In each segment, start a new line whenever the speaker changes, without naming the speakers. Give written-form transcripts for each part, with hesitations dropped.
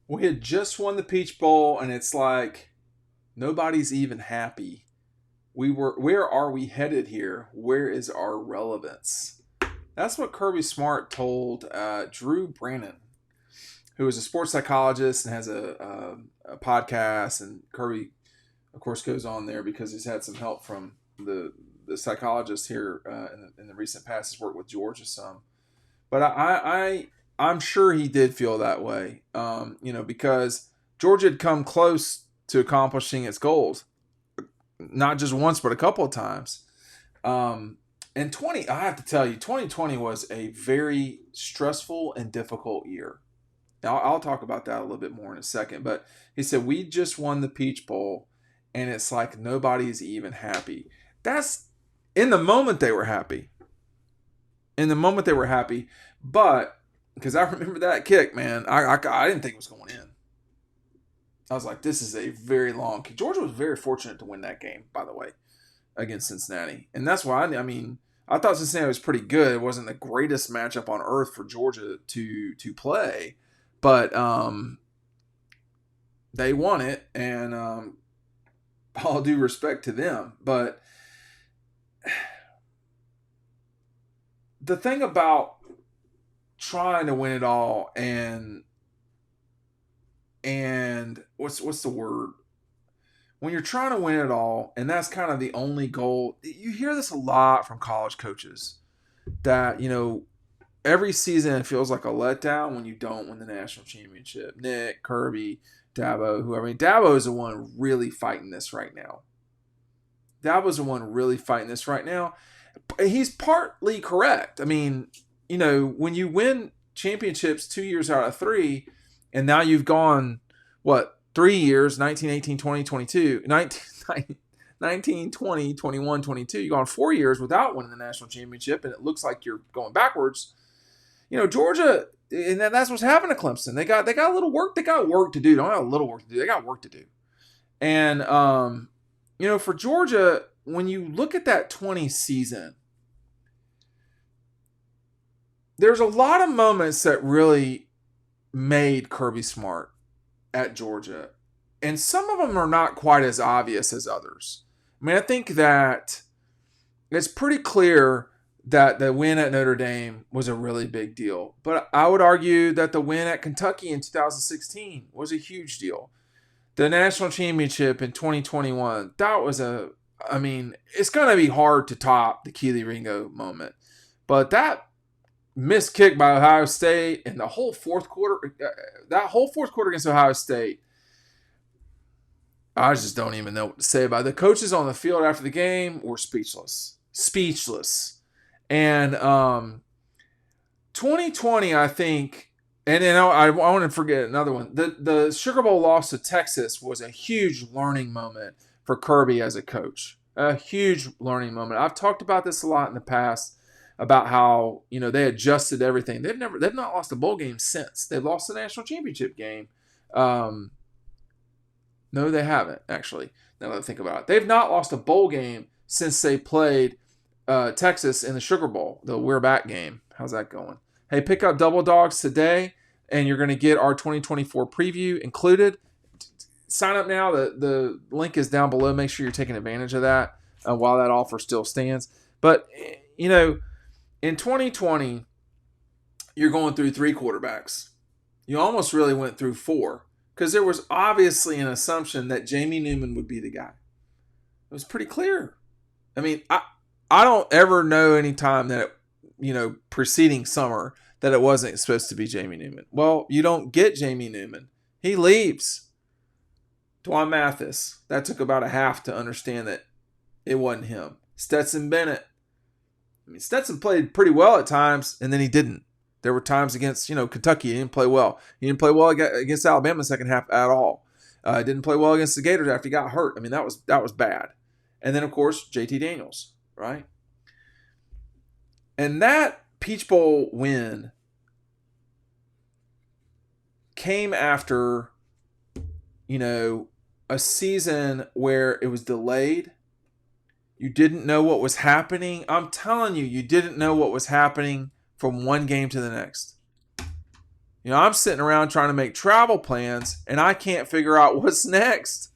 We had just won the Peach Bowl, and it's like nobody's even happy. Where are we headed here? Where is our relevance? That's what Kirby Smart told Drew Brannon, who is a sports psychologist and has a podcast. And Kirby, of course, goes on there because he's had some help from the psychologist here in the recent past. He's worked with Georgia some, but I'm sure he did feel that way. Because Georgia had come close to accomplishing its goals, not just once but a couple of times. And I have to tell you, 2020 was a very stressful and difficult year. Now, I'll talk about that a little bit more in a second. But he said, we just won the Peach Bowl, and it's like nobody's even happy. That's in the moment they were happy. In the moment they were happy. But, because I remember that kick, man, I didn't think it was going in. I was like, this is a very long kick. Georgia was very fortunate to win that game, by the way, against Cincinnati. And that's why, I thought Cincinnati was pretty good. It wasn't the greatest matchup on earth for Georgia to play. But they won it, and all due respect to them. But the thing about trying to win it all and what's the word? When you're trying to win it all, and that's kind of the only goal, you hear this a lot from college coaches that, every season it feels like a letdown when you don't win the national championship. Nick, Kirby, Dabo, whoever. Dabo is the one really fighting this right now. Dabo's the one really fighting this right now. He's partly correct. When you win championships 2 years out of 3, and now you've gone, 3 years, 19, 18, 20, 22, 19, 20, 21, 22. You've gone 4 years without winning the national championship, and it looks like you're going backwards. Georgia, and that's what's happening to Clemson. They got a little work. They got work to do. They don't have a little work to do. They got work to do. And for Georgia, when you look at that 20 season, there's a lot of moments that really made Kirby Smart at Georgia, and some of them are not quite as obvious as others. I think that it's pretty clear that the win at Notre Dame was a really big deal. But I would argue that the win at Kentucky in 2016 was a huge deal. The national championship in 2021, that was it's going to be hard to top the Keely Ringo moment. But that missed kick by Ohio State and the whole fourth quarter, against Ohio State, I just don't even know what to say about it. The coaches on the field after the game were speechless. And 2020, I think, and then I want to forget another one. The Sugar Bowl loss to Texas was a huge learning moment for Kirby as a coach. A huge learning moment. I've talked about this a lot in the past about how they adjusted everything. They've not lost a bowl game since. They've lost the national championship game. No, they haven't actually. Now that I think about it, they've not lost a bowl game since they played Texas in the Sugar Bowl, the We're Back game. How's that going? Hey, pick up Double Dogs today, and you're going to get our 2024 preview included. Sign up now. The link is down below. Make sure you're taking advantage of that while that offer still stands. But, in 2020, you're going through 3 quarterbacks. You almost really went through 4 because there was obviously an assumption that Jamie Newman would be the guy. It was pretty clear. I don't ever know any time that, preceding summer that it wasn't supposed to be Jamie Newman. Well, you don't get Jamie Newman. He leaves. Dwan Mathis. That took about a half to understand that it wasn't him. Stetson Bennett. Stetson played pretty well at times, and then he didn't. There were times against, Kentucky, he didn't play well. He didn't play well against Alabama in the second half at all. Didn't play well against the Gators after he got hurt. That was bad. And then, of course, JT Daniels, right? And that Peach Bowl win came after, a season where it was delayed. You didn't know what was happening. I'm telling you, you didn't know what was happening from one game to the next. I'm sitting around trying to make travel plans, and I can't figure out what's next.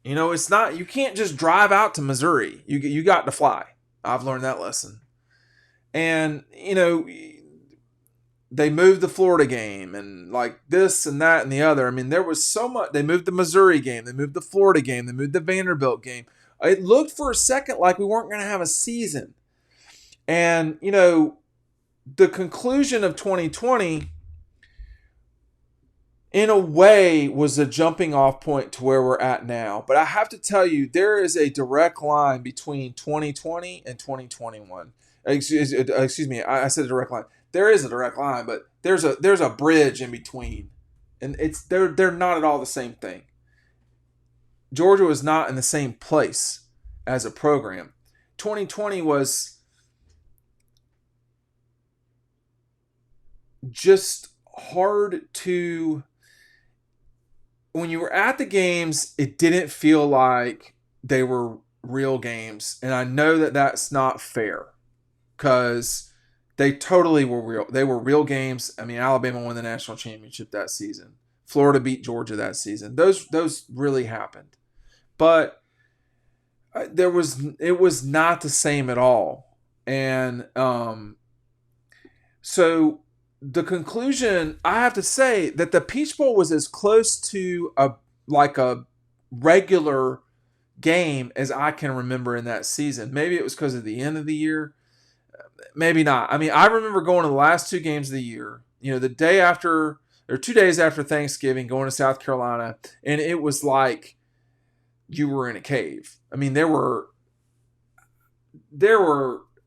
It's not, you can't just drive out to Missouri. You got to fly. I've learned that lesson. And, they moved the Florida game and like this and that and the other. I mean, there was so much. They moved the Missouri game. They moved the Florida game. They moved the Vanderbilt game. It looked for a second like we weren't going to have a season. And, the conclusion of 2020, in a way, was a jumping off point to where we're at now. But I have to tell you, there is a direct line between 2020 and 2021. Excuse me, I said a direct line. There is a direct line, but there's a bridge in between, and they're not at all the same thing. Georgia was not in the same place as a program. 2020 was just hard to. When you were at the games, it didn't feel like they were real games, and I know that that's not fair because they totally were real. They were real games. I mean, Alabama won the national championship that season. Florida beat Georgia that season. Those really happened. But it was not the same at all. And so the conclusion, I have to say that the Peach Bowl was as close to a regular game as I can remember in that season. Maybe it was because of the end of the year. Maybe not. I mean, I remember going to the last two games of the year, the day after, or 2 days after Thanksgiving, going to South Carolina, and it was like you were in a cave. I mean, there were,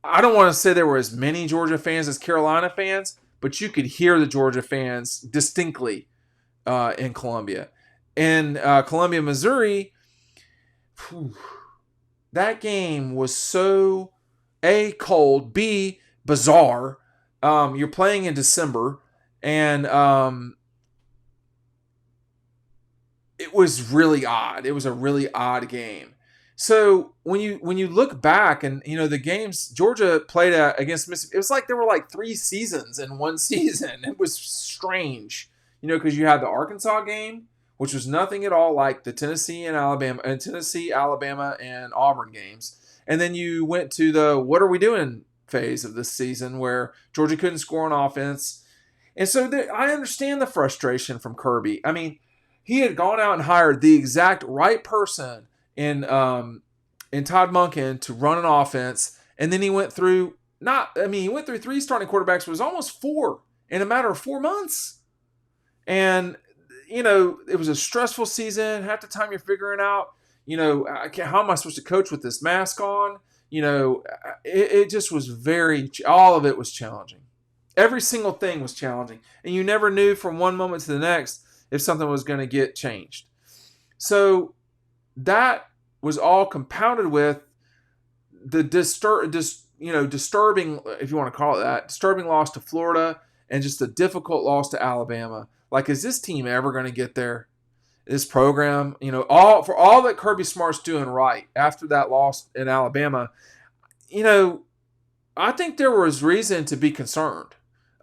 I don't want to say there were as many Georgia fans as Carolina fans, but you could hear the Georgia fans distinctly in Columbia. In Columbia, Missouri, that game was so A, cold, B, bizarre. You're playing in December, and it was really odd. It was a really odd game. So when you look back and the games Georgia played against Mississippi, it was like there were like 3 seasons in one season. It was strange, because you had the Arkansas game, which was nothing at all like the Tennessee, Alabama, and Auburn games. And then you went to the what are we doing phase of this season where Georgia couldn't score on offense. And so I understand the frustration from Kirby. I mean, he had gone out and hired the exact right person in Todd Monken to run an offense. And then he went through 3 starting quarterbacks. It was almost 4 in a matter of 4 months. And, it was a stressful season. Half the time you're figuring out, how am I supposed to coach with this mask on? It just was all of it was challenging. Every single thing was challenging. And you never knew from one moment to the next if something was going to get changed. So that was all compounded with the disturbing, if you want to call it that, disturbing loss to Florida and just a difficult loss to Alabama. Like, is this team ever going to get there? This program, for all that Kirby Smart's doing right after that loss in Alabama, I think there was reason to be concerned.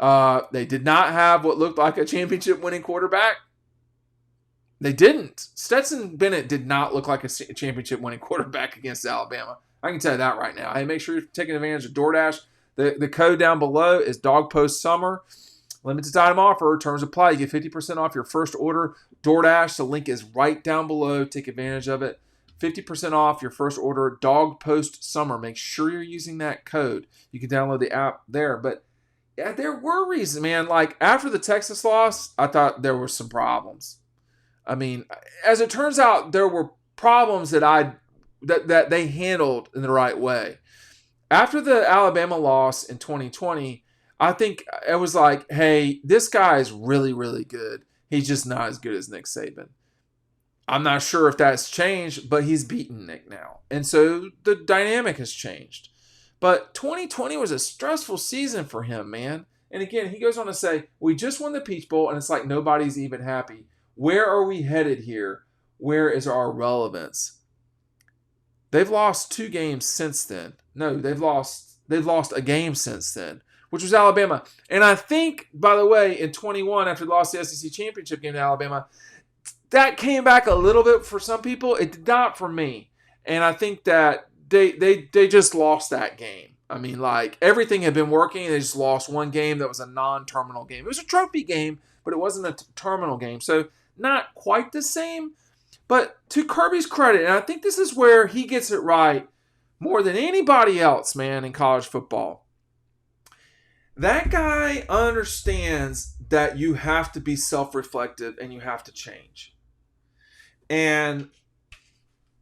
They did not have what looked like a championship winning quarterback. They didn't. Stetson Bennett did not look like a championship winning quarterback against Alabama. I can tell you that right now. Hey, make sure you're taking advantage of Doordash. The code down below is Dawg Post Summer. Limited time offer. Terms apply. You get 50% off your first order. Doordash. The link is right down below. Take advantage of it. 50% off your first order. Dawg Post Summer. Make sure you're using that code. You can download the app there. But yeah, there were reasons, man. Like after the Texas loss, I thought there were some problems. I mean, as it turns out, there were problems that they handled in the right way. After the Alabama loss in 2020, I think it was like, hey, this guy is really, really good. He's just not as good as Nick Saban. I'm not sure if that's changed, but he's beaten Nick now. And so the dynamic has changed. But 2020 was a stressful season for him, man. And again, he goes on to say, we just won the Peach Bowl, and it's like nobody's even happy. Where are we headed here? Where is our relevance? They've lost 2 games since then. No, they've lost a game since then. which was Alabama. And I think, by the way, in 21, after they lost the SEC championship game to Alabama, that came back a little bit for some people. It did not for me. And I think that they just lost that game. I mean, like, everything had been working. They just lost one game that was a non-terminal game. It was a trophy game, but it wasn't a terminal game. So not quite the same. But to Kirby's credit, and I think this is where he gets it right more than anybody else, man, in college football. That guy understands that you have to be self-reflective and you have to change. And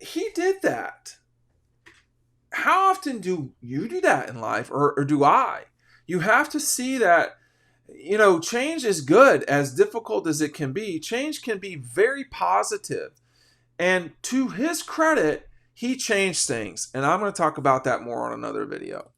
he did that. How often do you do that in life, or do I? You have to see that, change is good, as difficult as it can be. Change can be very positive. And to his credit, he changed things. And I'm going to talk about that more on another video.